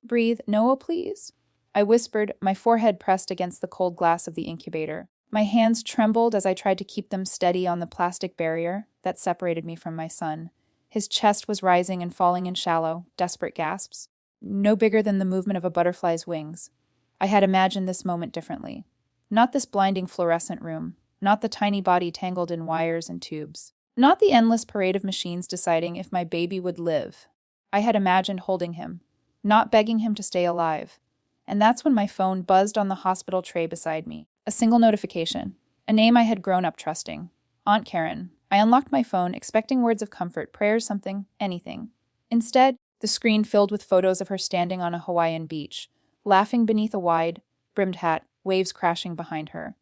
Breathe, Noah, please. I whispered, my forehead pressed against the cold glass of the incubator. My hands trembled as I tried to keep them steady on the plastic barrier that separated me from my son. His chest was rising and falling in shallow, desperate gasps, no bigger than the movement of a butterfly's wings. I had imagined this moment differently. Not this blinding fluorescent room, not the tiny body tangled in wires and tubes, not the endless parade of machines deciding if my baby would live. I had imagined holding him, not begging him to stay alive. And that's when my phone buzzed on the hospital tray beside me. A single notification. A name I had grown up trusting. Aunt Karen. I unlocked my phone, expecting words of comfort, prayers, something, anything. Instead, the screen filled with photos of her standing on a Hawaiian beach, laughing beneath a wide-brimmed hat, waves crashing behind her.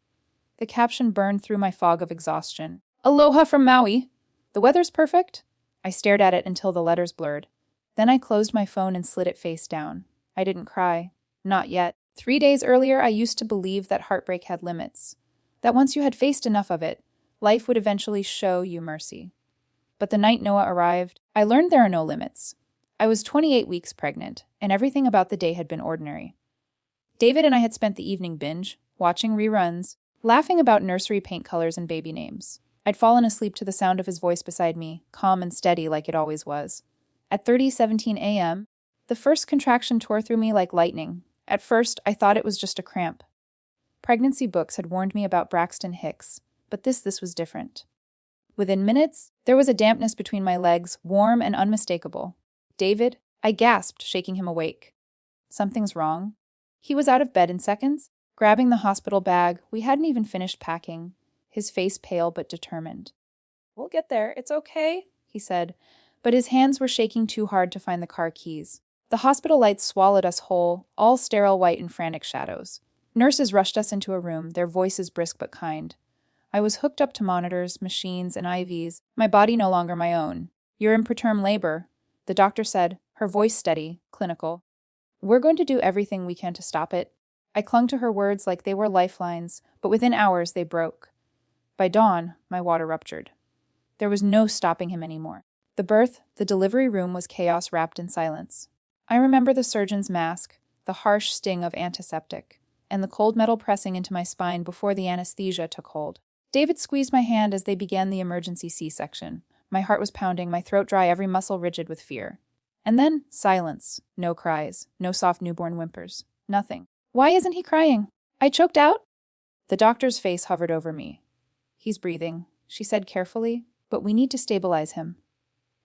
The caption burned through my fog of exhaustion. Aloha from Maui. The weather's perfect? I stared at it until the letters blurred. Then I closed my phone and slid it face down. I didn't cry. Not yet. 3 days earlier, I used to believe that heartbreak had limits. That once you had faced enough of it, life would eventually show you mercy. But the night Noah arrived, I learned there are no limits. I was 28 weeks pregnant, and everything about the day had been ordinary. David and I had spent the evening binge, watching reruns, laughing about nursery paint colors and baby names. I'd fallen asleep to the sound of his voice beside me, calm and steady like it always was. At 30:17 a.m., the first contraction tore through me like lightning. At first, I thought it was just a cramp. Pregnancy books had warned me about Braxton Hicks, but this was different. Within minutes, there was a dampness between my legs, warm and unmistakable. David, I gasped, shaking him awake. Something's wrong. He was out of bed in seconds, grabbing the hospital bag. We hadn't even finished packing, his face pale but determined. We'll get there, it's okay, he said, but his hands were shaking too hard to find the car keys. The hospital lights swallowed us whole, all sterile white in frantic shadows. Nurses rushed us into a room, their voices brisk but kind. I was hooked up to monitors, machines, and IVs, my body no longer my own. You're in preterm labor, the doctor said, her voice steady, clinical. We're going to do everything we can to stop it. I clung to her words like they were lifelines, but within hours they broke. By dawn, my water ruptured. There was no stopping him anymore. The delivery room was chaos wrapped in silence. I remember the surgeon's mask, the harsh sting of antiseptic, and the cold metal pressing into my spine before the anesthesia took hold. David squeezed my hand as they began the emergency C-section. My heart was pounding, my throat dry, every muscle rigid with fear. And then, silence. No cries. No soft newborn whimpers. Nothing. Why isn't he crying? I choked out. The doctor's face hovered over me. He's breathing, she said carefully, but we need to stabilize him.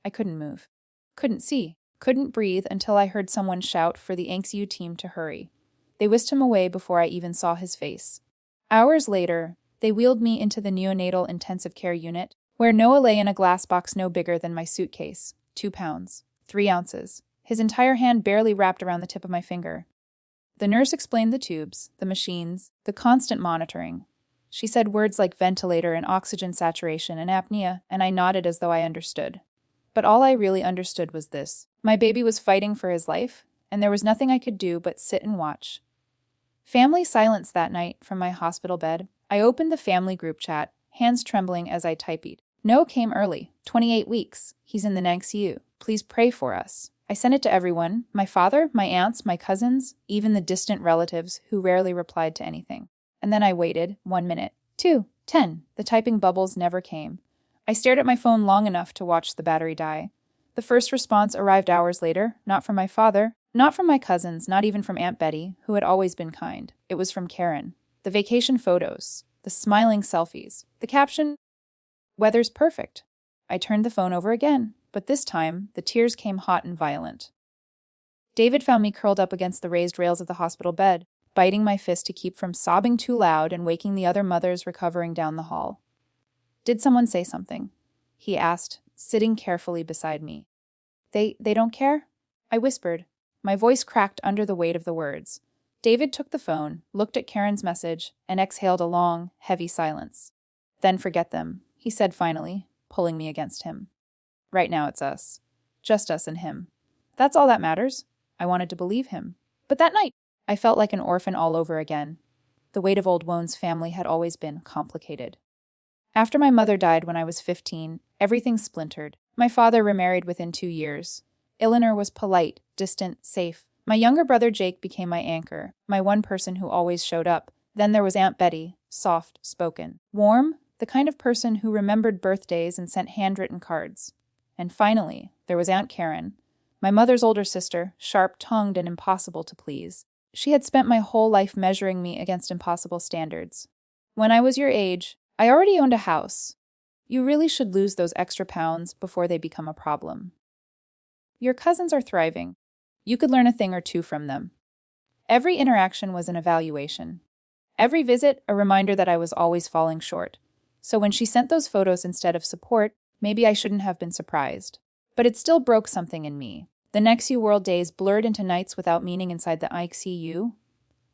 I couldn't move. Couldn't see. Couldn't breathe until I heard someone shout for the NICU team to hurry. They whisked him away before I even saw his face. Hours later, they wheeled me into the neonatal intensive care unit, where Noah lay in a glass box no bigger than my suitcase. 2 pounds. 3 ounces. His entire hand barely wrapped around the tip of my finger. The nurse explained the tubes, the machines, the constant monitoring. She said words like ventilator and oxygen saturation and apnea, and I nodded as though I understood. But all I really understood was this. My baby was fighting for his life, and there was nothing I could do but sit and watch. Family silence that night from my hospital bed. I opened the family group chat, hands trembling as I typed. No came early, 28 weeks. He's in the NICU. Please pray for us. I sent it to everyone, my father, my aunts, my cousins, even the distant relatives who rarely replied to anything. And then I waited, 1 minute, 2, 10. The typing bubbles never came. I stared at my phone long enough to watch the battery die. The first response arrived hours later, not from my father, not from my cousins, not even from Aunt Betty, who had always been kind. It was from Karen. The vacation photos, the smiling selfies, the caption, "Weather's perfect." I turned the phone over again, but this time, the tears came hot and violent. David found me curled up against the raised rails of the hospital bed, biting my fist to keep from sobbing too loud and waking the other mothers recovering down the hall. "Did someone say something?" he asked, sitting carefully beside me. They don't care?" I whispered. My voice cracked under the weight of the words. David took the phone, looked at Karen's message, and exhaled a long, heavy silence. "Then forget them," he said finally, pulling me against him. "Right now it's us. Just us and him. That's all that matters." I wanted to believe him. But that night, I felt like an orphan all over again. The weight of old Wone's family had always been complicated. After my mother died when I was 15, everything splintered. My father remarried within 2 years. Eleanor was polite, distant, safe. My younger brother Jake became my anchor, my one person who always showed up. Then there was Aunt Betty, soft-spoken. Warm, the kind of person who remembered birthdays and sent handwritten cards. And finally, there was Aunt Karen, my mother's older sister, sharp-tongued and impossible to please. She had spent my whole life measuring me against impossible standards. When I was your age, I already owned a house. You really should lose those extra pounds before they become a problem. Your cousins are thriving. You could learn a thing or two from them. Every interaction was an evaluation. Every visit, a reminder that I was always falling short. So when she sent those photos instead of support, maybe I shouldn't have been surprised. But it still broke something in me. The NICU World days blurred into nights without meaning inside the ICU.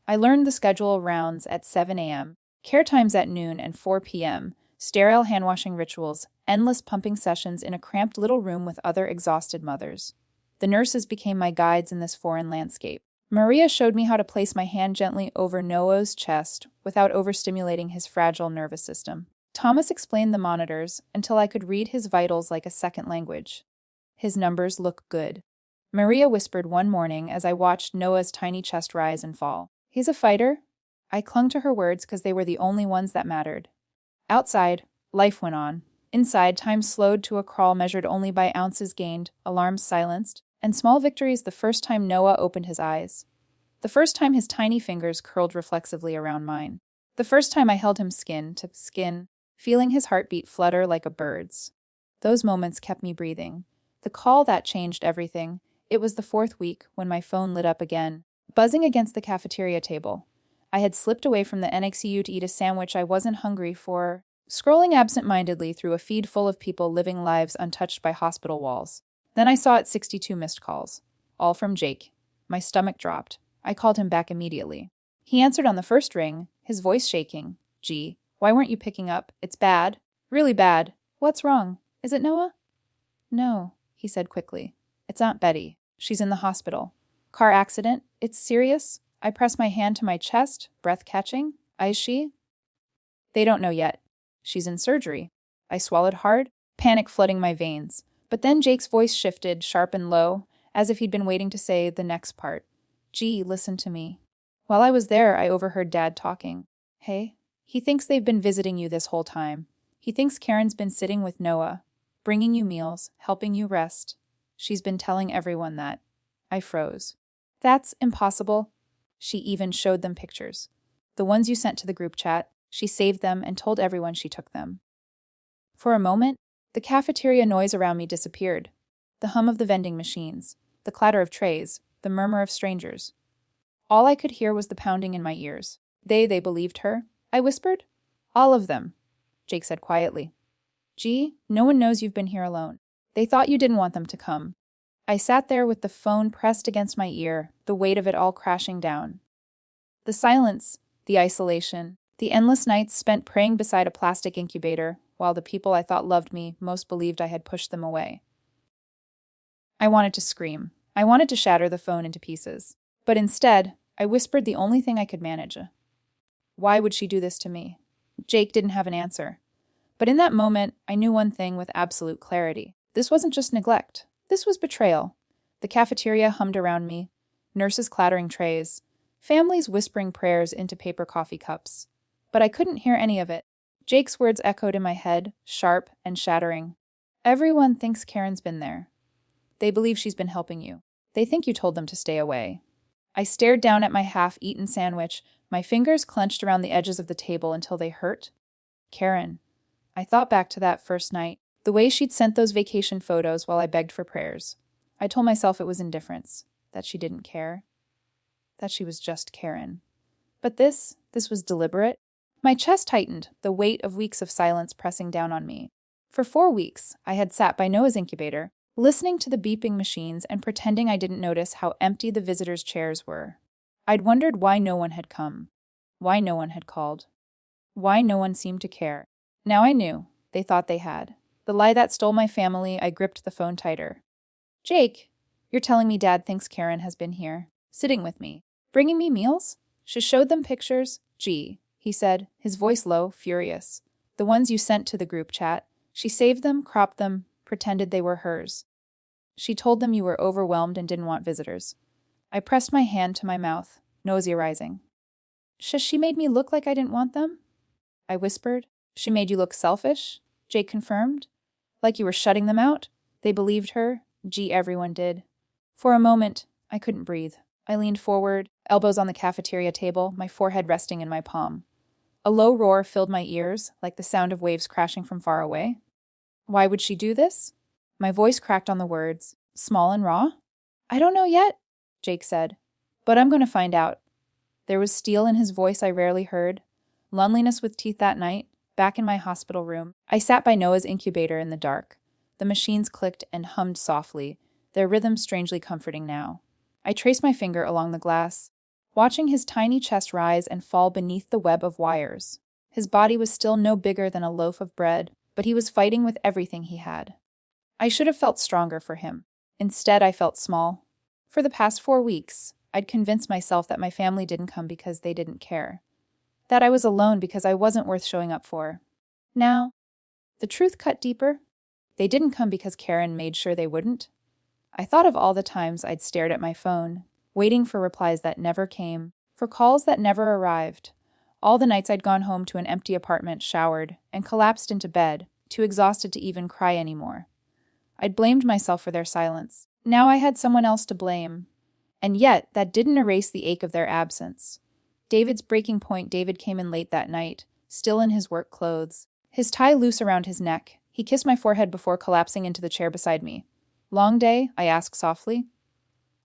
I learned the schedule of rounds at 7 a.m., care times at noon and 4 p.m., sterile hand-washing rituals, endless pumping sessions in a cramped little room with other exhausted mothers. The nurses became my guides in this foreign landscape. Maria showed me how to place my hand gently over Noah's chest without overstimulating his fragile nervous system. Thomas explained the monitors until I could read his vitals like a second language. His numbers look good. Maria whispered one morning as I watched Noah's tiny chest rise and fall. He's a fighter. I clung to her words because they were the only ones that mattered. Outside, life went on. Inside, time slowed to a crawl measured only by ounces gained, alarms silenced, and small victories the first time Noah opened his eyes. The first time his tiny fingers curled reflexively around mine. The first time I held him skin to skin, feeling his heartbeat flutter like a bird's. Those moments kept me breathing. The call that changed everything. It was the fourth week when my phone lit up again, buzzing against the cafeteria table. I had slipped away from the NICU to eat a sandwich I wasn't hungry for, scrolling absent-mindedly through a feed full of people living lives untouched by hospital walls. Then I saw it 62 missed calls, all from Jake. My stomach dropped. I called him back immediately. He answered on the first ring, his voice shaking. "Gee, why weren't you picking up? It's bad. Really bad. What's wrong? Is it Noah?" "No," he said quickly. "It's Aunt Betty. She's in the hospital. Car accident? It's serious?" I pressed my hand to my chest, breath catching. "Is she?" "They don't know yet. She's in surgery." I swallowed hard, panic flooding my veins. But then Jake's voice shifted, sharp and low, as if he'd been waiting to say the next part. "Gee, listen to me." While I was there, I overheard Dad talking. "Hey, he thinks they've been visiting you this whole time. He thinks Karen's been sitting with Noah, bringing you meals, helping you rest. She's been telling everyone that." I froze. "That's impossible." She even showed them pictures. The ones you sent to the group chat. She saved them and told everyone she took them. For a moment, the cafeteria noise around me disappeared. The hum of the vending machines, the clatter of trays, the murmur of strangers. All I could hear was the pounding in my ears. They believed her?" I whispered. "All of them," Jake said quietly. "Gee, no one knows you've been here alone. They thought you didn't want them to come." I sat there with the phone pressed against my ear, the weight of it all crashing down. The silence, the isolation, the endless nights spent praying beside a plastic incubator, while the people I thought loved me most believed I had pushed them away. I wanted to scream. I wanted to shatter the phone into pieces. But instead, I whispered the only thing I could manage. Why would she do this to me? Jake didn't have an answer. But in that moment, I knew one thing with absolute clarity. This wasn't just neglect. This was betrayal. The cafeteria hummed around me, nurses clattering trays, families whispering prayers into paper coffee cups. But I couldn't hear any of it. Jake's words echoed in my head, sharp and shattering. "Everyone thinks Karen's been there. They believe she's been helping you. They think you told them to stay away." I stared down at my half-eaten sandwich, my fingers clenched around the edges of the table until they hurt. Karen. I thought back to that first night, the way she'd sent those vacation photos while I begged for prayers. I told myself it was indifference, that she didn't care, that she was just Karen. But this was deliberate. My chest tightened, the weight of weeks of silence pressing down on me. For 4 weeks, I had sat by Noah's incubator, listening to the beeping machines and pretending I didn't notice how empty the visitors' chairs were. I'd wondered why no one had come, why no one had called, why no one seemed to care. Now I knew. They thought they had. The lie that stole my family, I gripped the phone tighter. "Jake, you're telling me Dad thinks Karen has been here, sitting with me, bringing me meals? She showed them pictures? Gee," he said, his voice low, furious. "The ones you sent to the group chat. She saved them, cropped them, pretended they were hers. She told them you were overwhelmed and didn't want visitors." I pressed my hand to my mouth, nausea rising. She made me look like I didn't want them? I whispered. She made you look selfish? Jake confirmed. Like you were shutting them out? They believed her. Gee, everyone did. For a moment, I couldn't breathe. I leaned forward, elbows on the cafeteria table, my forehead resting in my palm. A low roar filled my ears, like the sound of waves crashing from far away. Why would she do this? My voice cracked on the words, small and raw. I don't know yet, Jake said, but I'm going to find out. There was steel in his voice I rarely heard. Loneliness with teeth that night, back in my hospital room. I sat by Noah's incubator in the dark. The machines clicked and hummed softly, their rhythm strangely comforting now. I traced my finger along the glass, watching his tiny chest rise and fall beneath the web of wires. His body was still no bigger than a loaf of bread, but he was fighting with everything he had. I should have felt stronger for him. Instead, I felt small. For the past 4 weeks, I'd convinced myself that my family didn't come because they didn't care. That I was alone because I wasn't worth showing up for. Now, the truth cut deeper. They didn't come because Karen made sure they wouldn't. I thought of all the times I'd stared at my phone, waiting for replies that never came, for calls that never arrived. All the nights I'd gone home to an empty apartment, showered, and collapsed into bed, too exhausted to even cry anymore. I'd blamed myself for their silence. Now I had someone else to blame. And yet, that didn't erase the ache of their absence. David's breaking point. David came in late that night, still in his work clothes, his tie loose around his neck. He kissed my forehead before collapsing into the chair beside me. Long day? I asked softly.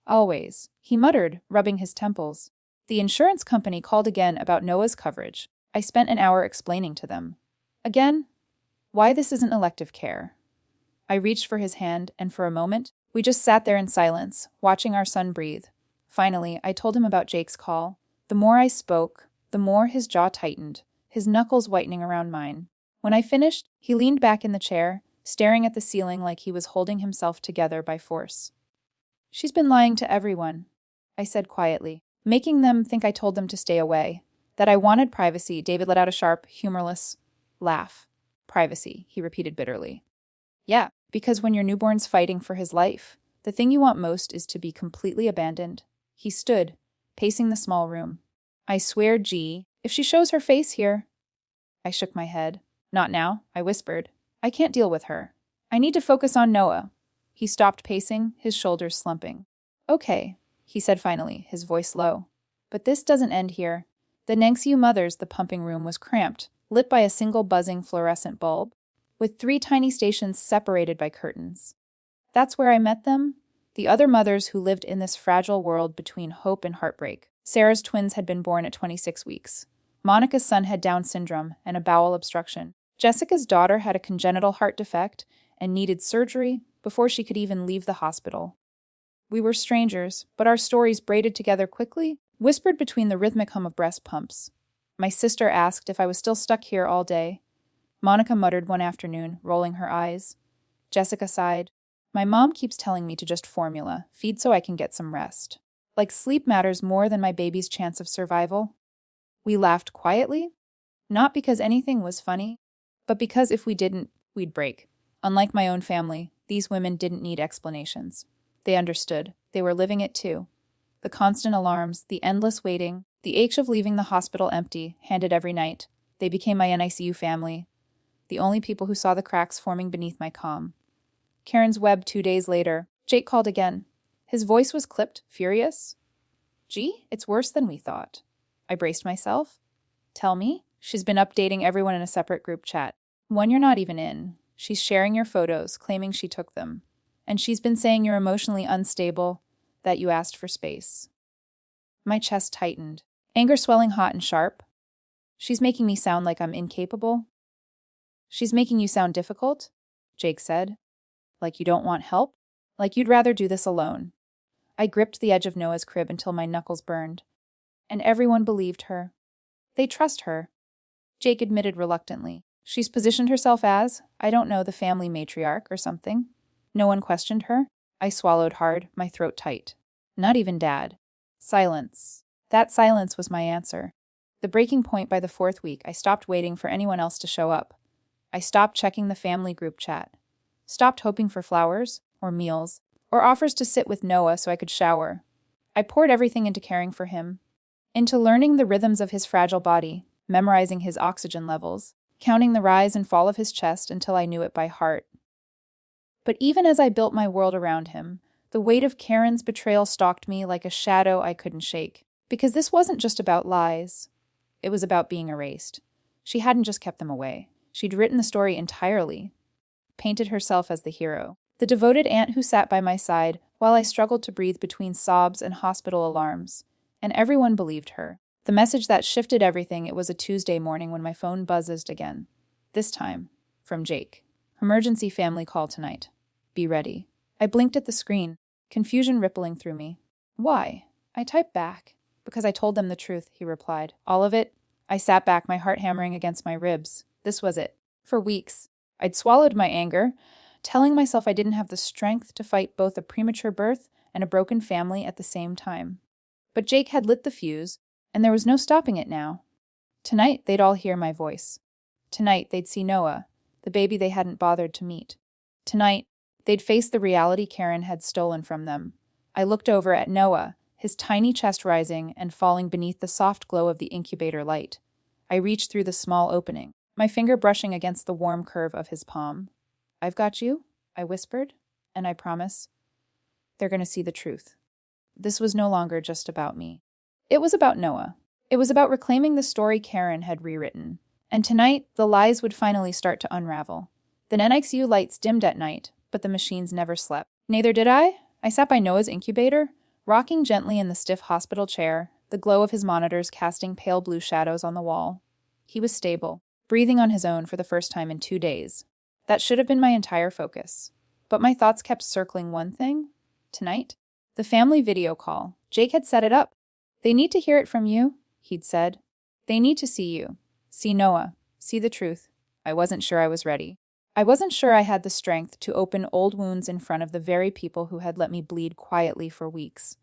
Always, he muttered, rubbing his temples. The insurance company called again about Noah's coverage. I spent an hour explaining to them. Again? Why this isn't elective care. I reached for his hand, and for a moment, we just sat there in silence, watching our son breathe. Finally, I told him about Jake's call. The more I spoke, the more his jaw tightened, his knuckles whitening around mine. When I finished, he leaned back in the chair, staring at the ceiling like he was holding himself together by force. She's been lying to everyone, I said quietly, making them think I told them to stay away, that I wanted privacy. David let out a sharp, humorless laugh. Privacy, he repeated bitterly. Yeah, because when your newborn's fighting for his life, the thing you want most is to be completely abandoned. He stood, pacing the small room. I swear, G, if she shows her face here. I shook my head. Not now, I whispered. I can't deal with her. I need to focus on Noah. He stopped pacing, his shoulders slumping. Okay, he said finally, his voice low. But this doesn't end here. The NICU mother's, the pumping room was cramped, lit by a single buzzing fluorescent bulb, with 3 tiny stations separated by curtains. That's where I met them, the other mothers who lived in this fragile world between hope and heartbreak. Sarah's twins had been born at 26 weeks. Monica's son had Down syndrome and a bowel obstruction. Jessica's daughter had a congenital heart defect and needed surgery before she could even leave the hospital. We were strangers, but our stories braided together quickly, whispered between the rhythmic hum of breast pumps. My sister asked if I was still stuck here all day. Monica muttered one afternoon, rolling her eyes. Jessica sighed. My mom keeps telling me to just formula, feed so I can get some rest. Like sleep matters more than my baby's chance of survival. We laughed quietly, not because anything was funny, but because if we didn't, we'd break. Unlike my own family, these women didn't need explanations. They understood. They were living it too. The constant alarms, the endless waiting, the ache of leaving the hospital empty, handed every night. They became my NICU family, the only people who saw the cracks forming beneath my calm. Karen's web 2 days later. Jake called again. His voice was clipped, furious. Gee, it's worse than we thought. I braced myself. Tell me. She's been updating everyone in a separate group chat. One you're not even in. She's sharing your photos, claiming she took them. And she's been saying you're emotionally unstable, that you asked for space. My chest tightened, anger swelling hot and sharp. She's making me sound like I'm incapable. She's making you sound difficult, Jake said. Like you don't want help? Like you'd rather do this alone. I gripped the edge of Noah's crib until my knuckles burned. And everyone believed her. They trust her. Jake admitted reluctantly. She's positioned herself as, I don't know, the family matriarch or something. No one questioned her. I swallowed hard, my throat tight. Not even Dad. Silence. That silence was my answer. The breaking point by the 4th week, I stopped waiting for anyone else to show up. I stopped checking the family group chat. Stopped hoping for flowers, or meals, or offers to sit with Noah so I could shower. I poured everything into caring for him, into learning the rhythms of his fragile body, memorizing his oxygen levels, counting the rise and fall of his chest until I knew it by heart. But even as I built my world around him, the weight of Karen's betrayal stalked me like a shadow I couldn't shake. Because this wasn't just about lies. It was about being erased. She hadn't just kept them away. She'd written the story entirely, painted herself as the hero, the devoted aunt who sat by my side while I struggled to breathe between sobs and hospital alarms. And everyone believed her. The message that shifted everything. It was a Tuesday morning when my phone buzzed again. This time, from Jake. Emergency family call tonight. Be ready. I blinked at the screen, confusion rippling through me. Why? I typed back. Because I told them the truth, he replied. All of it? I sat back, my heart hammering against my ribs. This was it. For weeks, I'd swallowed my anger, telling myself I didn't have the strength to fight both a premature birth and a broken family at the same time. But Jake had lit the fuse, and there was no stopping it now. Tonight, they'd all hear my voice. Tonight, they'd see Noah, the baby they hadn't bothered to meet. Tonight, they'd face the reality Karen had stolen from them. I looked over at Noah, his tiny chest rising and falling beneath the soft glow of the incubator light. I reached through the small opening, my finger brushing against the warm curve of his palm. I've got you, I whispered, and I promise, they're going to see the truth. This was no longer just about me. It was about Noah. It was about reclaiming the story Karen had rewritten. And tonight, the lies would finally start to unravel. The NICU lights dimmed at night, but the machines never slept. Neither did I. I sat by Noah's incubator, rocking gently in the stiff hospital chair, the glow of his monitors casting pale blue shadows on the wall. He was stable, breathing on his own for the first time in 2 days. That should have been my entire focus. But my thoughts kept circling one thing. Tonight, the family video call. Jake had set it up. They need to hear it from you, he'd said. They need to see you. See Noah. See the truth. I wasn't sure I was ready. I wasn't sure I had the strength to open old wounds in front of the very people who had let me bleed quietly for weeks.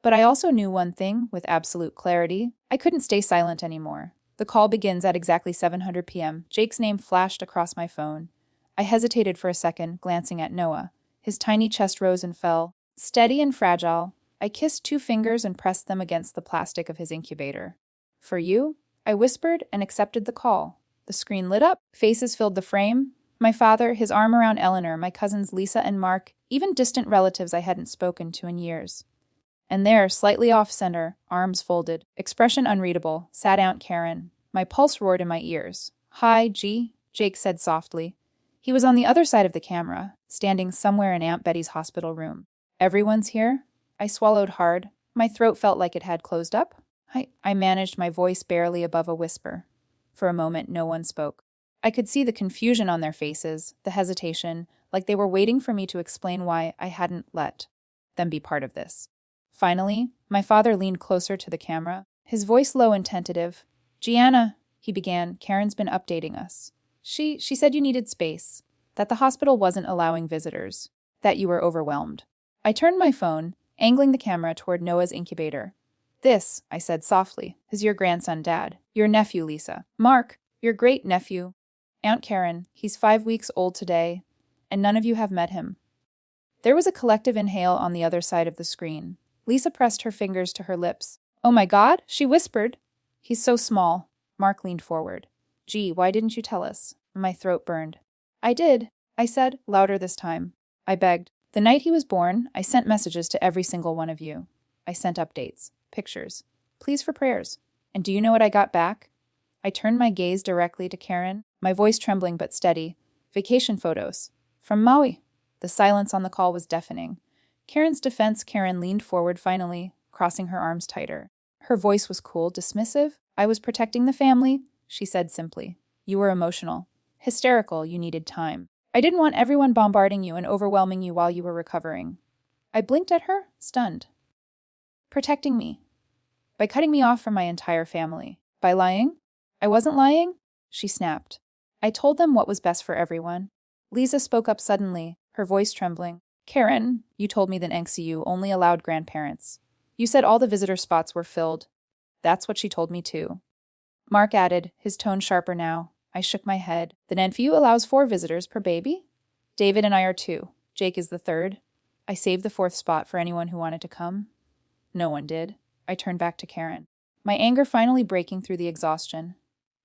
But I also knew one thing with absolute clarity. I couldn't stay silent anymore. The call begins at exactly 7:00 p.m. Jake's name flashed across my phone. I hesitated for a second, glancing at Noah. His tiny chest rose and fell, steady and fragile. I kissed 2 fingers and pressed them against the plastic of his incubator. For you? I whispered and accepted the call. The screen lit up. Faces filled the frame. My father, his arm around Eleanor, my cousins Lisa and Mark, even distant relatives I hadn't spoken to in years. And there, slightly off-center, arms folded, expression unreadable, sat Aunt Karen. My pulse roared in my ears. Hi, G, Jake said softly. He was on the other side of the camera, standing somewhere in Aunt Betty's hospital room. Everyone's here? I swallowed hard. My throat felt like it had closed up. I managed my voice barely above a whisper. For a moment, no one spoke. I could see the confusion on their faces, the hesitation, like they were waiting for me to explain why I hadn't let them be part of this. Finally, my father leaned closer to the camera, his voice low and tentative. Gianna, he began, Karen's been updating us. She said you needed space, that the hospital wasn't allowing visitors, that you were overwhelmed. I turned my phone, angling the camera toward Noah's incubator. This, I said softly, is your grandson, Dad. Your nephew, Lisa. Mark, your great-nephew. Aunt Karen, he's 5 weeks old today, and none of you have met him. There was a collective inhale on the other side of the screen. Lisa pressed her fingers to her lips. Oh my God, she whispered. He's so small. Mark leaned forward. Gee, why didn't you tell us? My throat burned. I did, I said, louder this time. I begged. The night he was born, I sent messages to every single one of you. I sent updates, pictures, pleas for prayers. And do you know what I got back? I turned my gaze directly to Karen, my voice trembling but steady. Vacation photos. From Maui. The silence on the call was deafening. Karen's defense, Karen leaned forward finally, crossing her arms tighter. Her voice was cool, dismissive. I was protecting the family, she said simply. You were emotional. Hysterical, you needed time. I didn't want everyone bombarding you and overwhelming you while you were recovering. I blinked at her, stunned. Protecting me. By cutting me off from my entire family. By lying? I wasn't lying, she snapped. I told them what was best for everyone. Lisa spoke up suddenly, her voice trembling. Karen, you told me that NICU only allowed grandparents. You said all the visitor spots were filled. That's what she told me too. Mark added, his tone sharper now. I shook my head. The NICU allows 4 visitors per baby. David and I are 2. Jake is the 3rd. I saved the 4th spot for anyone who wanted to come. No one did. I turned back to Karen, my anger finally breaking through the exhaustion.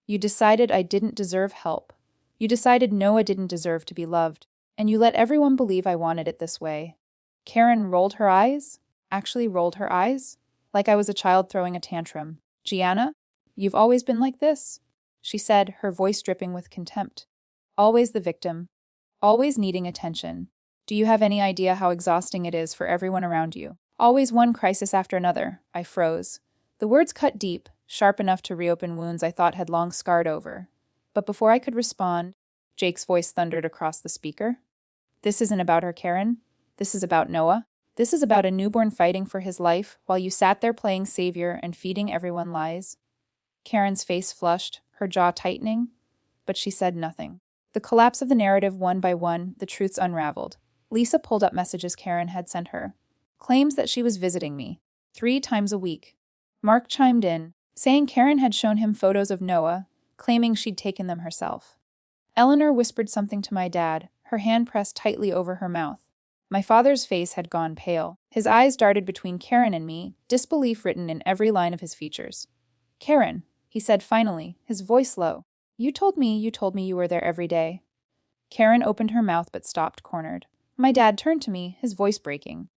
You decided I didn't deserve help. You decided Noah didn't deserve to be loved, and you let everyone believe I wanted it this way. Karen rolled her eyes, actually rolled her eyes, like I was a child throwing a tantrum. Gianna, you've always been like this, she said, her voice dripping with contempt. Always the victim, always needing attention. Do you have any idea how exhausting it is for everyone around you? Always one crisis after another. I froze. The words cut deep, sharp enough to reopen wounds I thought had long scarred over. But before I could respond, Jake's voice thundered across the speaker. This isn't about her, Karen. This is about Noah. This is about a newborn fighting for his life while you sat there playing savior and feeding everyone lies. Karen's face flushed, her jaw tightening, but she said nothing. The collapse of the narrative one by one, the truths unraveled. Lisa pulled up messages Karen had sent her. Claims that she was visiting me 3 times a week. Mark chimed in, saying Karen had shown him photos of Noah, claiming she'd taken them herself. Eleanor whispered something to my dad, her hand pressed tightly over her mouth. My father's face had gone pale. His eyes darted between Karen and me, disbelief written in every line of his features. Karen, he said finally, his voice low. You told me you were there every day. Karen opened her mouth but stopped cornered. My dad turned to me, his voice breaking.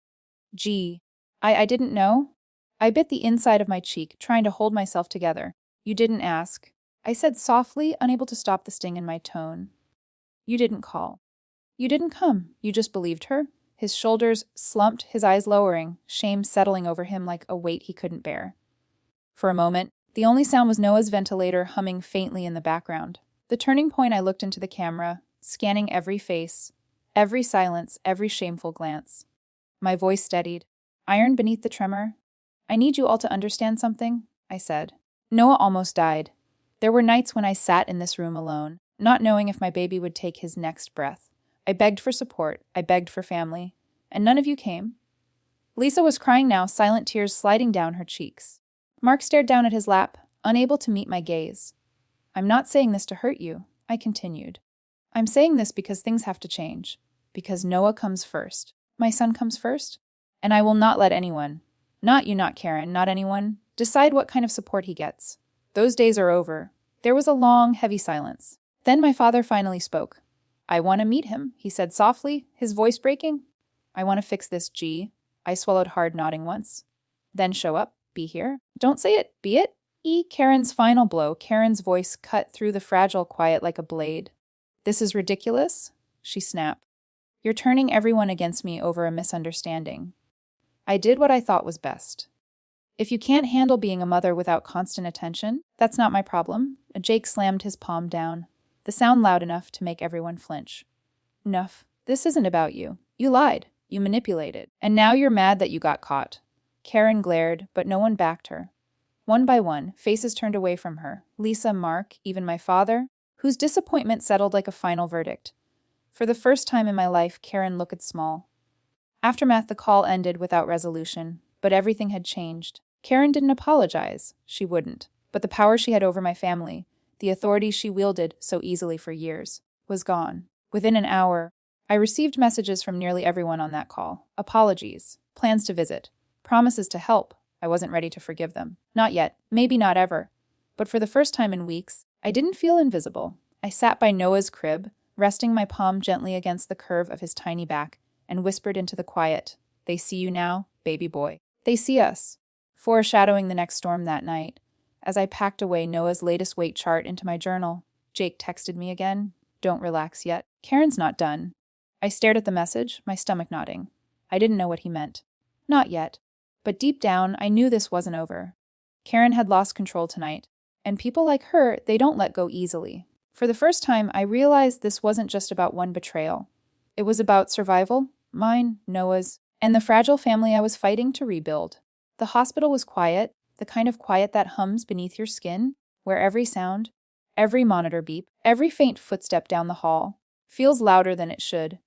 Gee, I didn't know. I bit the inside of my cheek, trying to hold myself together. You didn't ask. I said softly, unable to stop the sting in my tone. You didn't call. You didn't come. You just believed her? His shoulders slumped, his eyes lowering, shame settling over him like a weight he couldn't bear. For a moment, the only sound was Noah's ventilator humming faintly in the background. The turning point, I looked into the camera, scanning every face, every silence, every shameful glance. My voice steadied, iron beneath the tremor. I need you all to understand something, I said. Noah almost died. There were nights when I sat in this room alone, not knowing if my baby would take his next breath. I begged for support, I begged for family, and none of you came. Lisa was crying now, silent tears sliding down her cheeks. Mark stared down at his lap, unable to meet my gaze. I'm not saying this to hurt you, I continued. I'm saying this because things have to change. Because Noah comes first. My son comes first. And I will not let anyone, not you, not Karen, not anyone, decide what kind of support he gets. Those days are over. There was a long, heavy silence. Then my father finally spoke. I want to meet him, he said softly, his voice breaking. I want to fix this, G. I swallowed hard, nodding once. Then show up, be here. Don't say it, be it. E. Karen's final blow, Karen's voice cut through the fragile quiet like a blade. This is ridiculous, she snapped. You're turning everyone against me over a misunderstanding. I did what I thought was best. If you can't handle being a mother without constant attention, that's not my problem. Jake slammed his palm down, the sound loud enough to make everyone flinch. Enough. This isn't about you. You lied. You manipulated. And now you're mad that you got caught. Karen glared, but no one backed her. One by one, faces turned away from her. Lisa, Mark, even my father, whose disappointment settled like a final verdict. For the first time in my life, Karen looked small. Aftermath, the call ended without resolution, but everything had changed. Karen didn't apologize. She wouldn't. But the power she had over my family, the authority she wielded so easily for years, was gone. Within an hour, I received messages from nearly everyone on that call. Apologies, plans to visit, promises to help. I wasn't ready to forgive them. Not yet, maybe not ever. But for the first time in weeks, I didn't feel invisible. I sat by Noah's crib, resting my palm gently against the curve of his tiny back, and whispered into the quiet, "They see you now, baby boy. They see us." Foreshadowing the next storm that night, as I packed away Noah's latest weight chart into my journal, Jake texted me again. Don't relax yet. Karen's not done. I stared at the message, my stomach nodding. I didn't know what he meant. Not yet. But deep down, I knew this wasn't over. Karen had lost control tonight, and people like her, they don't let go easily. For the first time, I realized this wasn't just about one betrayal. It was about survival, mine, Noah's, and the fragile family I was fighting to rebuild. The hospital was quiet, the kind of quiet that hums beneath your skin, where every sound, every monitor beep, every faint footstep down the hall, feels louder than it should.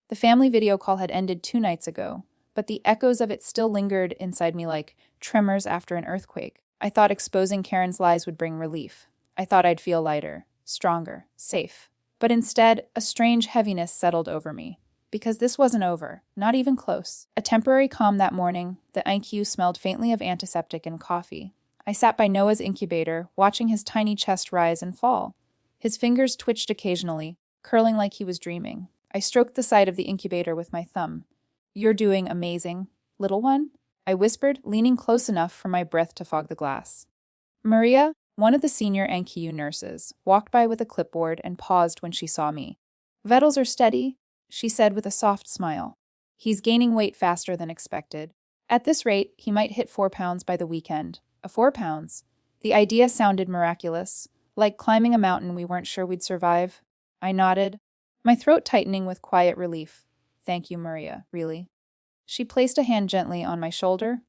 The family video call had ended 2 nights ago, but the echoes of it still lingered inside me like tremors after an earthquake. I thought exposing Karen's lies would bring relief. I thought I'd feel lighter, stronger, safe. But instead, a strange heaviness settled over me. Because this wasn't over, not even close. A temporary calm that morning, the IQ smelled faintly of antiseptic and coffee. I sat by Noah's incubator, watching his tiny chest rise and fall. His fingers twitched occasionally, curling like he was dreaming. I stroked the side of the incubator with my thumb. "You're doing amazing, little one," I whispered, leaning close enough for my breath to fog the glass. Maria, one of the senior NQ nurses, walked by with a clipboard and paused when she saw me. "Vitals are steady," she said with a soft smile. "He's gaining weight faster than expected. At this rate, he might hit 4 pounds by the weekend. 4 pounds. The idea sounded miraculous, like climbing a mountain we weren't sure we'd survive. I nodded, my throat tightening with quiet relief. "Thank you, Maria, really." She placed a hand gently on my shoulder.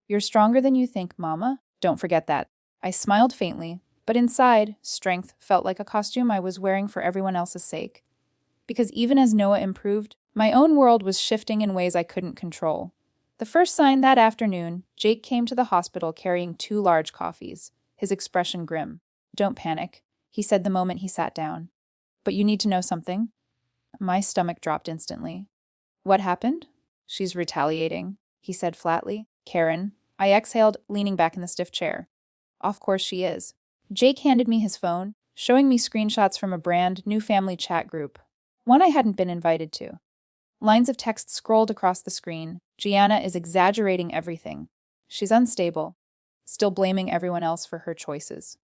"You're stronger than you think, Mama. Don't forget that." I smiled faintly, but inside, strength felt like a costume I was wearing for everyone else's sake. Because even as Noah improved, my own world was shifting in ways I couldn't control. The first sign that afternoon, Jake came to the hospital carrying 2 large coffees, his expression grim. "Don't panic," he said the moment he sat down. "But you need to know something." My stomach dropped instantly. "What happened?" "She's retaliating," he said flatly. "Karen." I exhaled, leaning back in the stiff chair. "Of course she is." Jake handed me his phone, showing me screenshots from a brand new family chat group, one I hadn't been invited to. Lines of text scrolled across the screen. "Gianna is exaggerating everything. She's unstable, still blaming everyone else for her choices.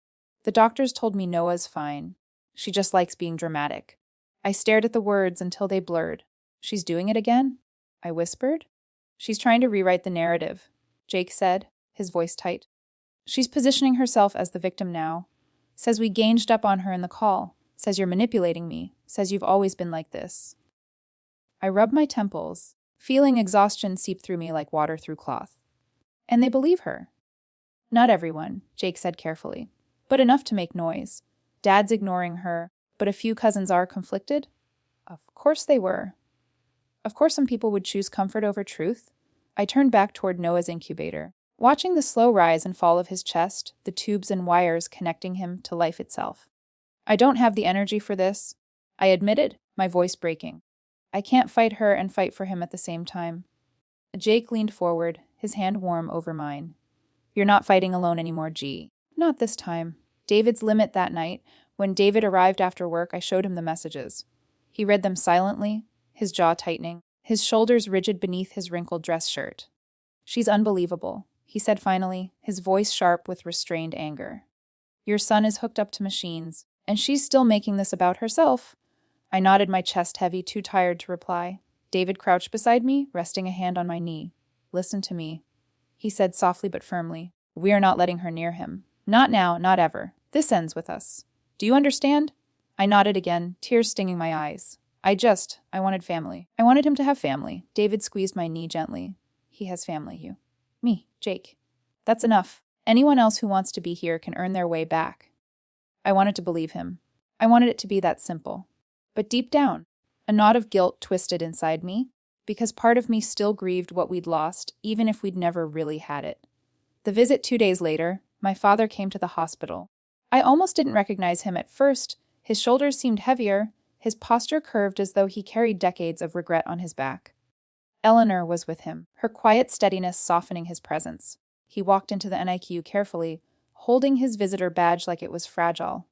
The doctors told me Noah's fine. She just likes being dramatic." I stared at the words until they blurred. "She's doing it again?" I whispered. "She's trying to rewrite the narrative," Jake said, his voice tight. "She's positioning herself as the victim now. Says we ganged up on her in the call. Says you're manipulating me. Says you've always been like this." I rubbed my temples, feeling exhaustion seep through me like water through cloth. "And they believe her." "Not everyone," Jake said carefully, "but enough to make noise. Dad's ignoring her, but a few cousins are conflicted." Of course they were. Of course some people would choose comfort over truth. I turned back toward Noah's incubator, watching the slow rise and fall of his chest, the tubes and wires connecting him to life itself. "I don't have the energy for this," I admitted, my voice breaking. "I can't fight her and fight for him at the same time." Jake leaned forward, his hand warm over mine. "You're not fighting alone anymore, G. Not this time." David's limit that night, when David arrived after work, I showed him the messages. He read them silently, his jaw tightening, his shoulders rigid beneath his wrinkled dress shirt. "She's unbelievable," he said finally, his voice sharp with restrained anger. "Your son is hooked up to machines, and she's still making this about herself." I nodded, my chest heavy, too tired to reply. David crouched beside me, resting a hand on my knee. "Listen to me," he said softly but firmly. "We are not letting her near him. Not now, not ever. This ends with us. Do you understand?" I nodded again, tears stinging my eyes. I wanted family. I wanted him to have family." David squeezed my knee gently. "He has family, you." "Me, Jake. That's enough. Anyone else who wants to be here can earn their way back." I wanted to believe him. I wanted it to be that simple. But deep down, a knot of guilt twisted inside me, because part of me still grieved what we'd lost, even if we'd never really had it. The visit 2 days later, my father came to the hospital. I almost didn't recognize him at first. His shoulders seemed heavier, his posture curved as though he carried decades of regret on his back. Eleanor was with him, her quiet steadiness softening his presence. He walked into the NICU carefully, holding his visitor badge like it was fragile.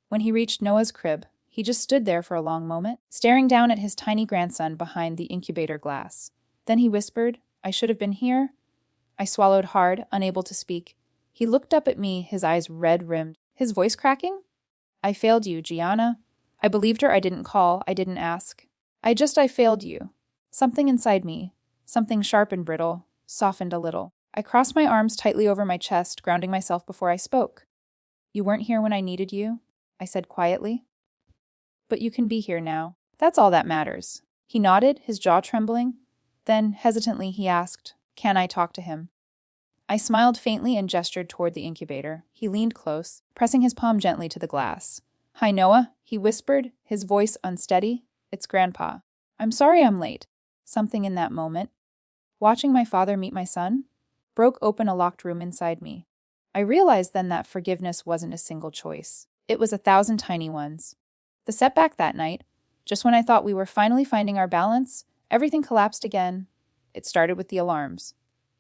When he reached Noah's crib, he just stood there for a long moment, staring down at his tiny grandson behind the incubator glass. Then he whispered, "I should have been here." I swallowed hard, unable to speak. He looked up at me, his eyes red-rimmed, his voice cracking. "I failed you, Gianna." I believed her. I didn't call. I didn't ask. I failed you. Something inside me, something sharp and brittle, softened a little. I crossed my arms tightly over my chest, grounding myself before I spoke. "You weren't here when I needed you," I said quietly. "But you can be here now. That's all that matters." He nodded, his jaw trembling. Then, hesitantly, he asked, "Can I talk to him?" I smiled faintly and gestured toward the incubator. He leaned close, pressing his palm gently to the glass. "Hi, Noah," he whispered, his voice unsteady. "It's Grandpa. I'm sorry I'm late." Something in that moment, watching my father meet my son, broke open a locked room inside me. I realized then that forgiveness wasn't a single choice. It was 1,000 tiny ones. The setback that night, Just when I thought we were finally finding our balance, everything collapsed again. It started with the alarms.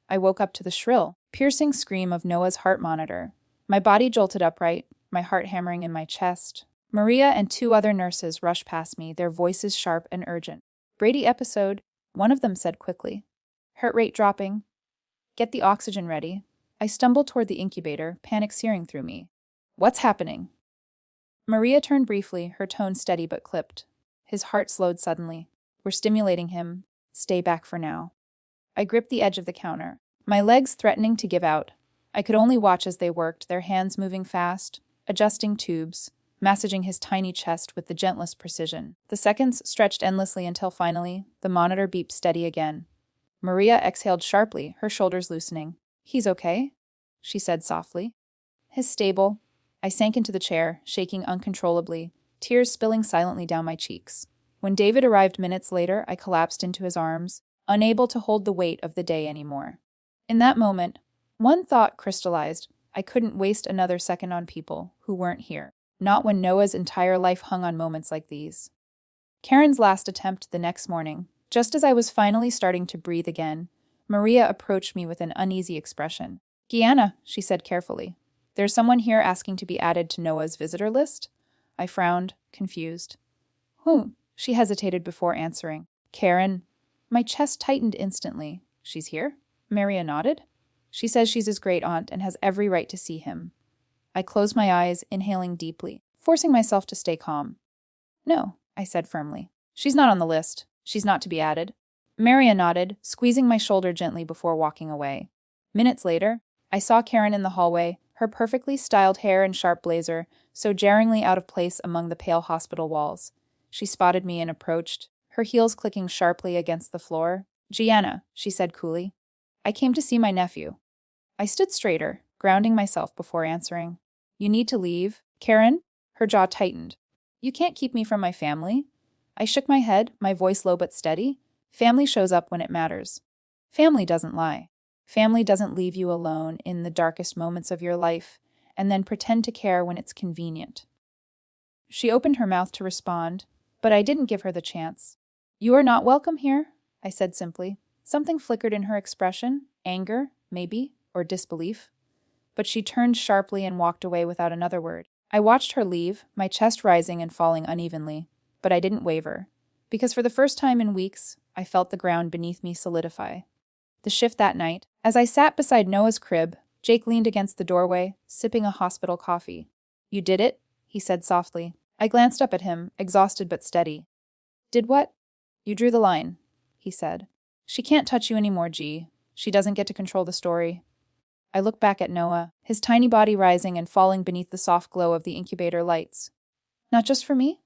I woke up to the shrill, piercing scream of Noah's heart monitor. My body jolted upright, my heart hammering in my chest. Maria and 2 other nurses rushed past me, their voices sharp and urgent. "Brady episode," one of them said quickly. "Heart rate dropping. Get the oxygen ready." I stumbled toward the incubator, panic searing through me. "What's happening?" Maria turned briefly, her tone steady but clipped. His heart slowed suddenly. "We're stimulating him. Stay back for now." I gripped the edge of the counter, my legs threatening to give out. I could only watch as they worked, their hands moving fast, adjusting tubes, massaging his tiny chest with the gentlest precision. The seconds stretched endlessly until finally, the monitor beeped steady again. Maria exhaled sharply, her shoulders loosening. "He's okay," she said softly. "He's stable." I sank into the chair, shaking uncontrollably, tears spilling silently down my cheeks. When David arrived minutes later, I collapsed into his arms, unable to hold the weight of the day anymore. In that moment, one thought crystallized. I couldn't waste another second on people who weren't here. Not when Noah's entire life hung on moments like these. Karen's last attempt the next morning, just as I was finally starting to breathe again, Maria approached me with an uneasy expression. "Gianna," she said carefully, "there's someone here asking to be added to Noah's visitor list?" I frowned, confused. "Whom?" She hesitated before answering. "Karen." My chest tightened instantly. "She's here?" Maria nodded. "She says she's his great-aunt and has every right to see him." I closed my eyes, inhaling deeply, forcing myself to stay calm. "No," I said firmly. "She's not on the list. She's not to be added." Maria nodded, squeezing my shoulder gently before walking away. Minutes later, I saw Karen in the hallway, her perfectly styled hair and sharp blazer so jarringly out of place among the pale hospital walls. She spotted me and approached, her heels clicking sharply against the floor. "Gianna," she said coolly. "I came to see my nephew." I stood straighter, grounding myself before answering. "You need to leave, Karen?" Her jaw tightened. "You can't keep me from my family." I shook my head, my voice low but steady. "Family shows up when it matters. Family doesn't lie. Family doesn't leave you alone in the darkest moments of your life and then pretend to care when it's convenient." She opened her mouth to respond, but I didn't give her the chance. "You are not welcome here," I said simply. Something flickered in her expression, anger, maybe, or disbelief. But she turned sharply and walked away without another word. I watched her leave, my chest rising and falling unevenly, but I didn't waver, because for the first time in weeks, I felt the ground beneath me solidify. The shift that night, as I sat beside Noah's crib, Jake leaned against the doorway, sipping a hospital coffee. "You did it?" he said softly. I glanced up at him, exhausted but steady. "Did what?" "You drew the line," he said. "She can't touch you anymore, G. She doesn't get to control the story." I looked back at Noah, his tiny body rising and falling beneath the soft glow of the incubator lights. "Not just for me?"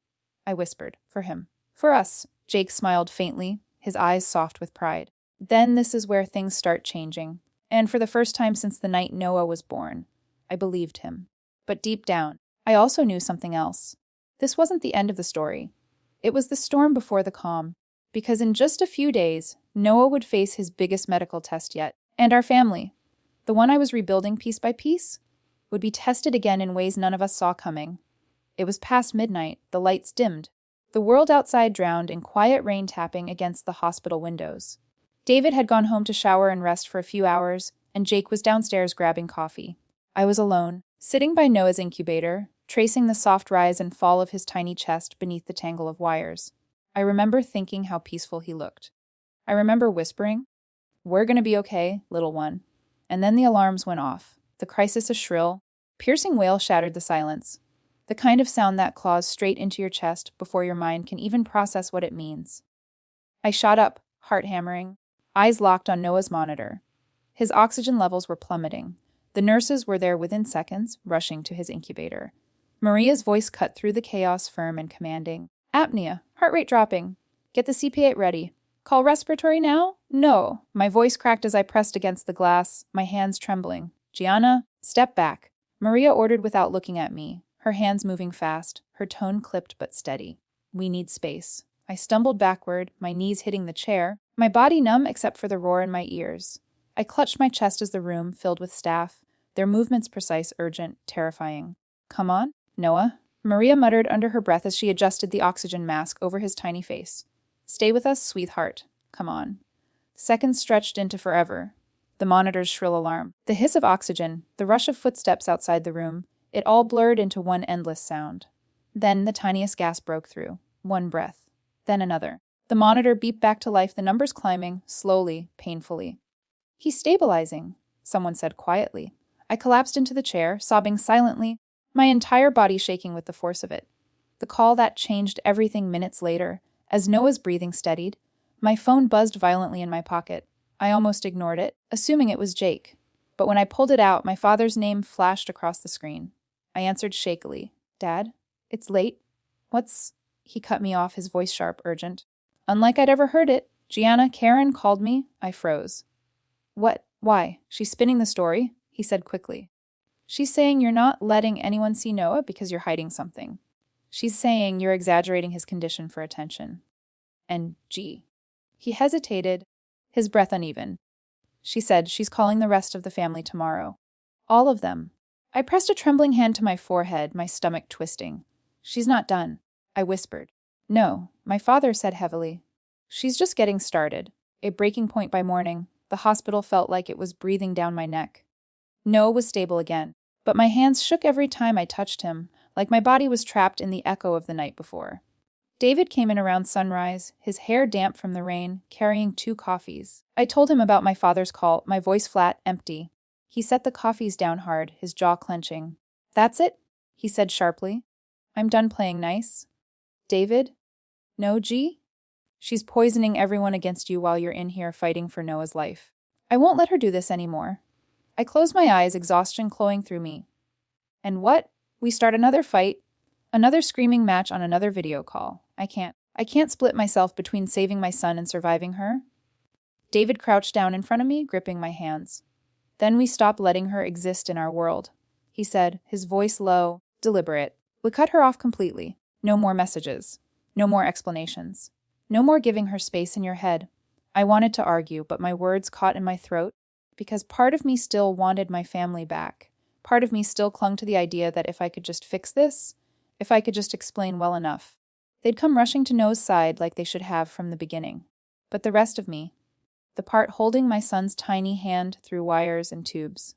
I whispered. "For him." "For us." Jake smiled faintly, his eyes soft with pride. Then this is where things start changing. And for the first time since the night Noah was born, I believed him. But deep down, I also knew something else. This wasn't the end of the story. It was the storm before the calm. Because in just a few days, Noah would face his biggest medical test yet. And our family, the one I was rebuilding piece by piece, would be tested again in ways none of us saw coming. It was past midnight, the lights dimmed. The world outside drowned in quiet rain tapping against the hospital windows. David had gone home to shower and rest for a few hours, and Jake was downstairs grabbing coffee. I was alone, sitting by Noah's incubator, tracing the soft rise and fall of his tiny chest beneath the tangle of wires. I remember thinking how peaceful he looked. I remember whispering, "We're gonna be okay, little one." And then the alarms went off. The crisis a shrill, piercing wail shattered the silence. The kind of sound that claws straight into your chest before your mind can even process what it means. I shot up, heart hammering, eyes locked on Noah's monitor. His oxygen levels were plummeting. The nurses were there within seconds, rushing to his incubator. Maria's voice cut through the chaos, firm and commanding. "Apnea, heart rate dropping. Get the CPA ready. Call respiratory now? No." My voice cracked as I pressed against the glass, my hands trembling. "Gianna, step back." Maria ordered without looking at me, her hands moving fast, her tone clipped but steady. "We need space." I stumbled backward, my knees hitting the chair, my body numb except for the roar in my ears. I clutched my chest as the room filled with staff, their movements precise, urgent, terrifying. "Come on, Noah." Maria muttered under her breath as she adjusted the oxygen mask over his tiny face. Stay with us, sweetheart. Come on. Seconds stretched into forever. The monitor's shrill alarm, the hiss of oxygen, the rush of footsteps outside the room, it all blurred into one endless sound. Then the tiniest gasp broke through. One breath. Then another. The monitor beeped back to life, the numbers climbing, slowly, painfully. He's stabilizing, someone said quietly. I collapsed into the chair, sobbing silently, my entire body shaking with the force of it. The call that changed everything minutes later, as Noah's breathing steadied, my phone buzzed violently in my pocket. I almost ignored it, assuming it was Jake. But when I pulled it out, my father's name flashed across the screen. I answered shakily. Dad? It's late. What's... He cut me off, his voice sharp, urgent. Unlike I'd ever heard it, Gianna, Karen called me. I froze. What? Why? She's spinning the story, he said quickly. She's saying you're not letting anyone see Noah because you're hiding something. She's saying you're exaggerating his condition for attention. And G. He hesitated, his breath uneven. She said she's calling the rest of the family tomorrow. All of them. I pressed a trembling hand to my forehead, my stomach twisting. She's not done, I whispered. No, my father said heavily. She's just getting started. A breaking point by morning. The hospital felt like it was breathing down my neck. Noah was stable again, but my hands shook every time I touched him, like my body was trapped in the echo of the night before. David came in around sunrise, his hair damp from the rain, carrying 2 coffees. I told him about my father's call, my voice flat, empty. He set the coffees down hard, his jaw clenching. That's it? He said sharply. I'm done playing nice. David? No, G? She's poisoning everyone against you while you're in here fighting for Noah's life. I won't let her do this anymore. I closed my eyes, exhaustion clawing through me. And what? We start another fight. Another screaming match on another video call. I can't split myself between saving my son and surviving her. David crouched down in front of me, gripping my hands. Then we stopped letting her exist in our world. He said, his voice low, deliberate. We cut her off completely. No more messages. No more explanations. No more giving her space in your head. I wanted to argue, but my words caught in my throat, because part of me still wanted my family back. Part of me still clung to the idea that if I could just fix this, if I could just explain well enough, they'd come rushing to Noah's side like they should have from the beginning. But the rest of me, the part holding my son's tiny hand through wires and tubes,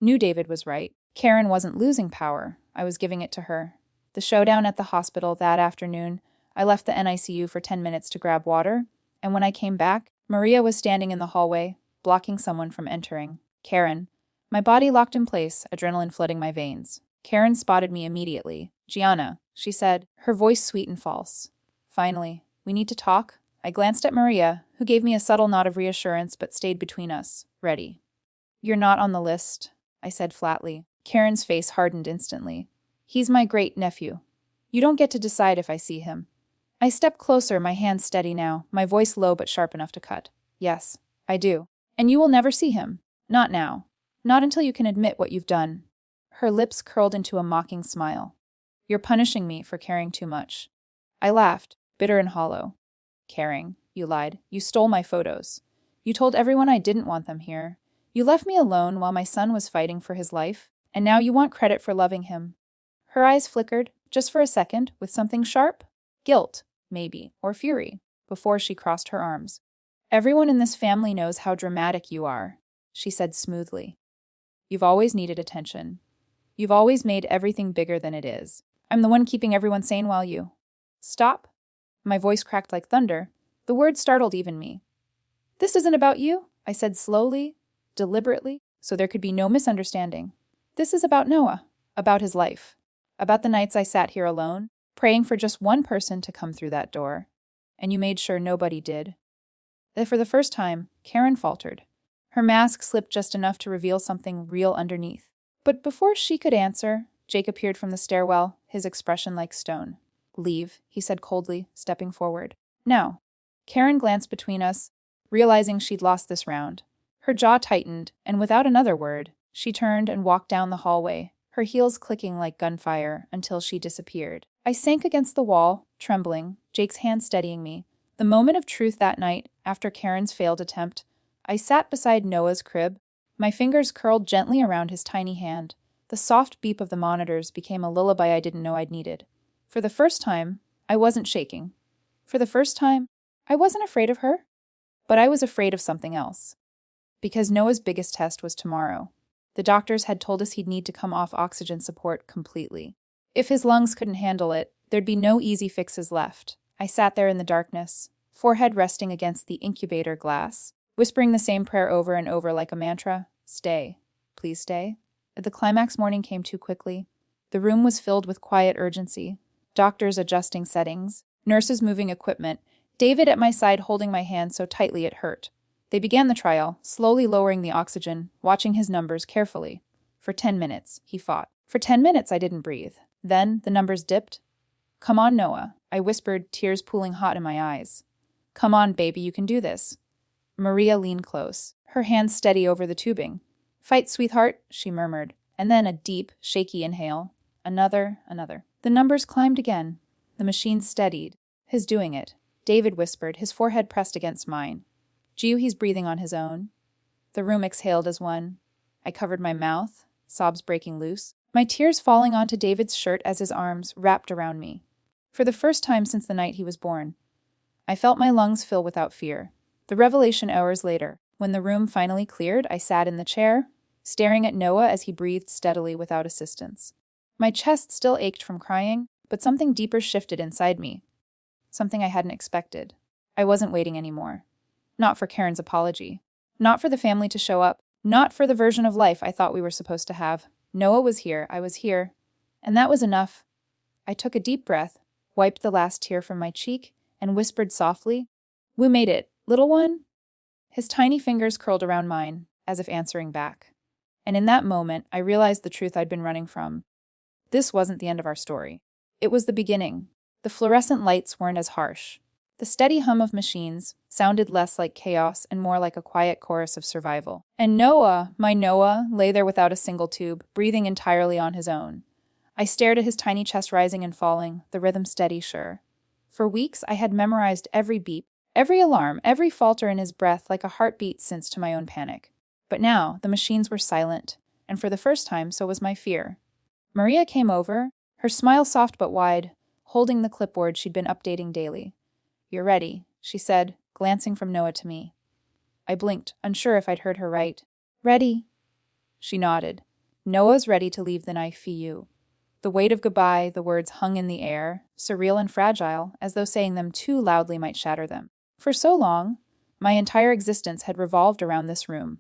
knew David was right. Karen wasn't losing power. I was giving it to her. The showdown at the hospital that afternoon, I left the NICU for 10 minutes to grab water, and when I came back, Maria was standing in the hallway, blocking someone from entering. Karen. My body locked in place, adrenaline flooding my veins. Karen spotted me immediately. Gianna, she said, her voice sweet and false. Finally, we need to talk. I glanced at Maria, who gave me a subtle nod of reassurance but stayed between us, ready. You're not on the list, I said flatly. Karen's face hardened instantly. He's my great-nephew. You don't get to decide if I see him. I stepped closer, my hands steady now, my voice low but sharp enough to cut. Yes, I do. And you will never see him. Not now. Not until you can admit what you've done. Her lips curled into a mocking smile. You're punishing me for caring too much. I laughed, bitter and hollow. Caring, you lied. You stole my photos. You told everyone I didn't want them here. You left me alone while my son was fighting for his life, and now you want credit for loving him. Her eyes flickered, just for a second, with something sharp. Guilt, maybe, or fury, before she crossed her arms. Everyone in this family knows how dramatic you are, she said smoothly. You've always needed attention. You've always made everything bigger than it is. I'm the one keeping everyone sane while you... Stop. My voice cracked like thunder. The words startled even me. This isn't about you, I said slowly, deliberately, so there could be no misunderstanding. This is about Noah, about his life, about the nights I sat here alone, praying for just one person to come through that door, and you made sure nobody did. Then for the first time, Karen faltered. Her mask slipped just enough to reveal something real underneath. But before she could answer, Jake appeared from the stairwell, his expression like stone. Leave, he said coldly, stepping forward. Now. Karen glanced between us, realizing she'd lost this round. Her jaw tightened, and without another word, she turned and walked down the hallway, her heels clicking like gunfire until she disappeared. I sank against the wall, trembling, Jake's hand steadying me. The moment of truth that night, after Karen's failed attempt, I sat beside Noah's crib, my fingers curled gently around his tiny hand, The soft beep of the monitors became a lullaby I didn't know I'd needed. For the first time, I wasn't shaking. For the first time, I wasn't afraid of her, but I was afraid of something else. Because Noah's biggest test was tomorrow. The doctors had told us he'd need to come off oxygen support completely. If his lungs couldn't handle it, there'd be no easy fixes left. I sat there in the darkness, forehead resting against the incubator glass, whispering the same prayer over and over like a mantra. Stay. Please stay. The climax morning came too quickly. The room was filled with quiet urgency. Doctors adjusting settings, nurses moving equipment, David at my side holding my hand so tightly it hurt. They began the trial, slowly lowering the oxygen, watching his numbers carefully. For 10 minutes, he fought. For 10 minutes, I didn't breathe. Then the numbers dipped. Come on, Noah, I whispered, tears pooling hot in my eyes. Come on, baby, you can do this. Maria leaned close, her hands steady over the tubing. Fight, sweetheart, she murmured, and then a deep, shaky inhale. Another. The numbers climbed again. The machine steadied. His doing it. David whispered, his forehead pressed against mine. Gee, he's breathing on his own. The room exhaled as one. I covered my mouth, sobs breaking loose, my tears falling onto David's shirt as his arms wrapped around me. For the first time since the night he was born, I felt my lungs fill without fear. The revelation hours later, when the room finally cleared, I sat in the chair, staring at Noah as he breathed steadily without assistance. My chest still ached from crying, but something deeper shifted inside me. Something I hadn't expected. I wasn't waiting anymore. Not for Karen's apology. Not for the family to show up. Not for the version of life I thought we were supposed to have. Noah was here. I was here. And that was enough. I took a deep breath, wiped the last tear from my cheek, and whispered softly, "We made it, little one?" His tiny fingers curled around mine, as if answering back. And in that moment, I realized the truth I'd been running from. This wasn't the end of our story. It was the beginning. The fluorescent lights weren't as harsh. The steady hum of machines sounded less like chaos and more like a quiet chorus of survival. And Noah, my Noah, lay there without a single tube, breathing entirely on his own. I stared at his tiny chest rising and falling, the rhythm steady, sure. For weeks, I had memorized every beep, every alarm, every falter in his breath like a heartbeat since to my own panic. But now, the machines were silent, and for the first time, so was my fear. Maria came over, her smile soft but wide, holding the clipboard she'd been updating daily. "You're ready," she said, glancing from Noah to me. I blinked, unsure if I'd heard her right. "Ready?" She nodded. "Noah's ready to leave the ICU." The weight of goodbye, the words hung in the air, surreal and fragile, as though saying them too loudly might shatter them. For so long, my entire existence had revolved around this room.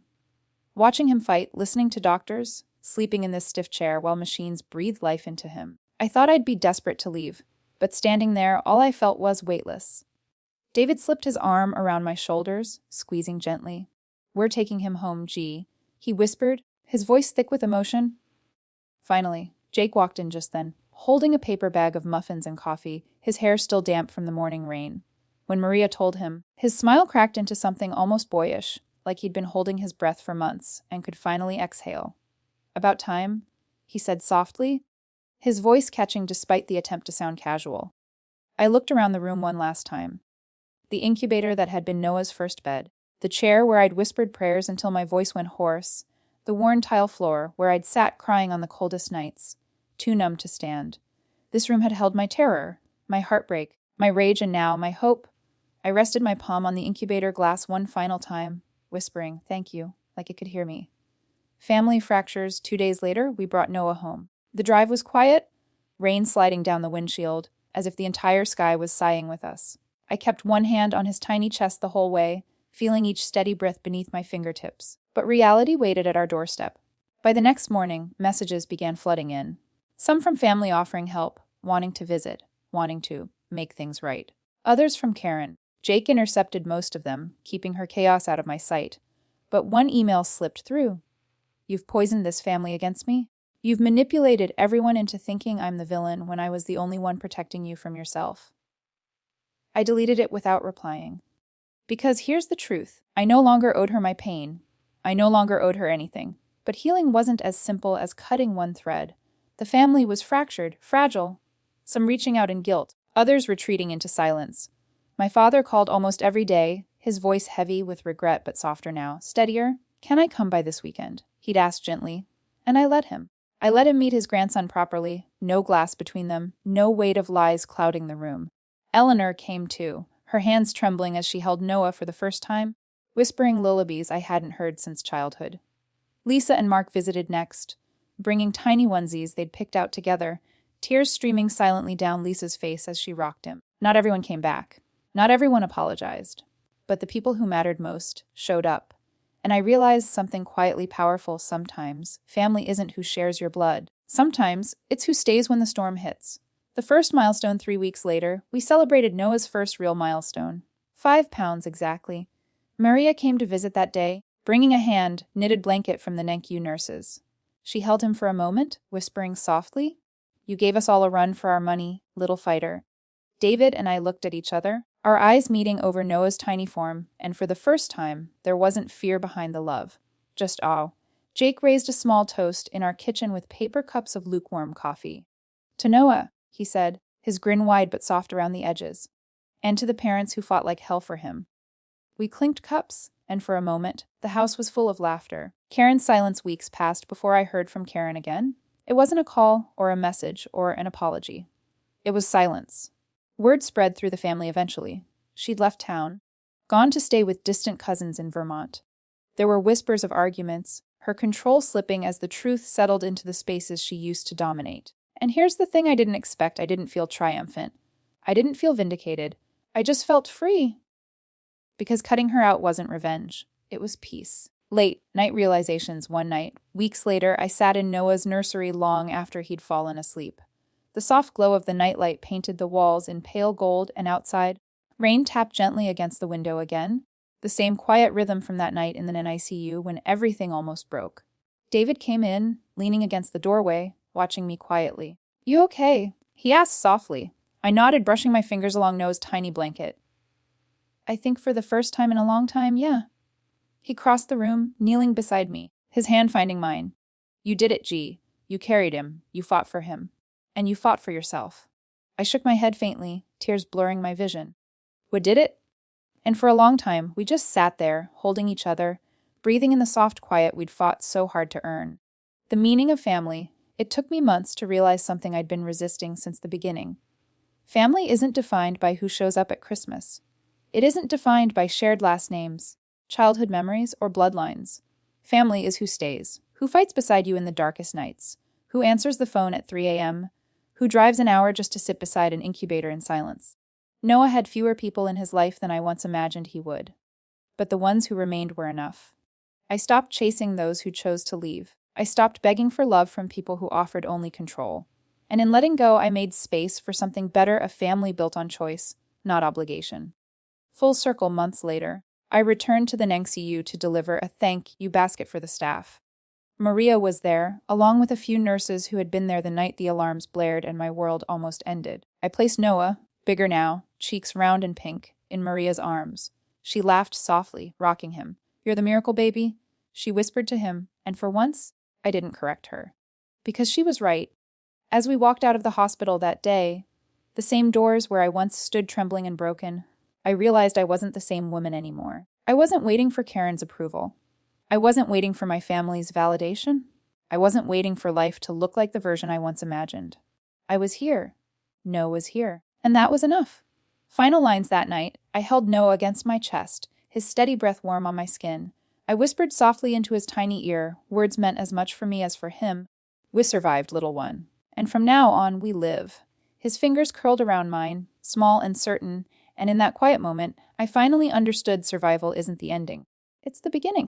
Watching him fight, listening to doctors, sleeping in this stiff chair while machines breathed life into him. I thought I'd be desperate to leave, but standing there, all I felt was weightless. David slipped his arm around my shoulders, squeezing gently. "We're taking him home, G," he whispered, his voice thick with emotion. Finally, Jake walked in just then, holding a paper bag of muffins and coffee, his hair still damp from the morning rain. When Maria told him, his smile cracked into something almost boyish, like he'd been holding his breath for months and could finally exhale. "About time," he said softly, his voice catching despite the attempt to sound casual. I looked around the room one last time. The incubator that had been Noah's first bed, the chair where I'd whispered prayers until my voice went hoarse, the worn tile floor where I'd sat crying on the coldest nights, too numb to stand. This room had held my terror, my heartbreak, my rage, and now my hope. I rested my palm on the incubator glass one final time, whispering, "Thank you," like it could hear me. Family fractures. 2 days later, we brought Noah home. The drive was quiet, rain sliding down the windshield, as if the entire sky was sighing with us. I kept one hand on his tiny chest the whole way, feeling each steady breath beneath my fingertips. But reality waited at our doorstep. By the next morning, messages began flooding in. Some from family offering help, wanting to visit, wanting to make things right. Others from Karen. Jake intercepted most of them, keeping her chaos out of my sight. But one email slipped through. "You've poisoned this family against me. You've manipulated everyone into thinking I'm the villain when I was the only one protecting you from yourself." I deleted it without replying. Because here's the truth. I no longer owed her my pain. I no longer owed her anything. But healing wasn't as simple as cutting one thread. The family was fractured, fragile. Some reaching out in guilt, others retreating into silence. My father called almost every day, his voice heavy with regret but softer now, steadier. "Can I come by this weekend?" he'd ask gently. And I let him. I let him meet his grandson properly, no glass between them, no weight of lies clouding the room. Eleanor came too, her hands trembling as she held Noah for the first time, whispering lullabies I hadn't heard since childhood. Lisa and Mark visited next, bringing tiny onesies they'd picked out together, tears streaming silently down Lisa's face as she rocked him. Not everyone came back. Not everyone apologized. But the people who mattered most showed up. And I realized something quietly powerful sometimes. Family isn't who shares your blood. Sometimes, it's who stays when the storm hits. The first milestone 3 weeks later, we celebrated Noah's first real milestone. 5 pounds exactly. Maria came to visit that day, bringing a hand-knitted blanket from the Nicu nurses. She held him for a moment, whispering softly, "You gave us all a run for our money, little fighter." David and I looked at each other, our eyes meeting over Noah's tiny form, and for the first time, there wasn't fear behind the love. Just awe. Jake raised a small toast in our kitchen with paper cups of lukewarm coffee. "To Noah," he said, his grin wide but soft around the edges. "And to the parents who fought like hell for him." We clinked cups, and for a moment, the house was full of laughter. Karen's silence weeks passed before I heard from Karen again. It wasn't a call, or a message, or an apology. It was silence. Word spread through the family eventually. She'd left town, gone to stay with distant cousins in Vermont. There were whispers of arguments, her control slipping as the truth settled into the spaces she used to dominate. And here's the thing I didn't expect. I didn't feel triumphant. I didn't feel vindicated. I just felt free. Because cutting her out wasn't revenge. It was peace. Late night realizations one night. Weeks later, I sat in Noah's nursery long after he'd fallen asleep. The soft glow of the nightlight painted the walls in pale gold, and outside, rain tapped gently against the window again. The same quiet rhythm from that night in the NICU when everything almost broke. David came in, leaning against the doorway, watching me quietly. "You okay?" he asked softly. I nodded, brushing my fingers along Noah's tiny blanket. "I think for the first time in a long time, yeah." He crossed the room, kneeling beside me, his hand finding mine. "You did it, G. You carried him. You fought for him. And you fought for yourself." I shook my head faintly, tears blurring my vision. "We did it?" And for a long time, we just sat there, holding each other, breathing in the soft quiet we'd fought so hard to earn. The meaning of family. It took me months to realize something I'd been resisting since the beginning. Family isn't defined by who shows up at Christmas. It isn't defined by shared last names, childhood memories, or bloodlines. Family is who stays, who fights beside you in the darkest nights, who answers the phone at 3 a.m., who drives an hour just to sit beside an incubator in silence. Noah had fewer people in his life than I once imagined he would. But the ones who remained were enough. I stopped chasing those who chose to leave. I stopped begging for love from people who offered only control. And in letting go, I made space for something better, a family built on choice, not obligation. Full circle months later, I returned to the NICU to deliver a thank you basket for the staff. Maria was there, along with a few nurses who had been there the night the alarms blared and my world almost ended. I placed Noah, bigger now, cheeks round and pink, in Maria's arms. She laughed softly, rocking him. "You're the miracle baby," she whispered to him, and for once, I didn't correct her. Because she was right. As we walked out of the hospital that day, the same doors where I once stood trembling and broken, I realized I wasn't the same woman anymore. I wasn't waiting for Karen's approval. I wasn't waiting for my family's validation. I wasn't waiting for life to look like the version I once imagined. I was here. Noah was here. And that was enough. Final lines that night, I held Noah against my chest, his steady breath warm on my skin. I whispered softly into his tiny ear, words meant as much for me as for him. "We survived, little one. And from now on, we live." His fingers curled around mine, small and certain, and in that quiet moment, I finally understood survival isn't the ending. It's the beginning.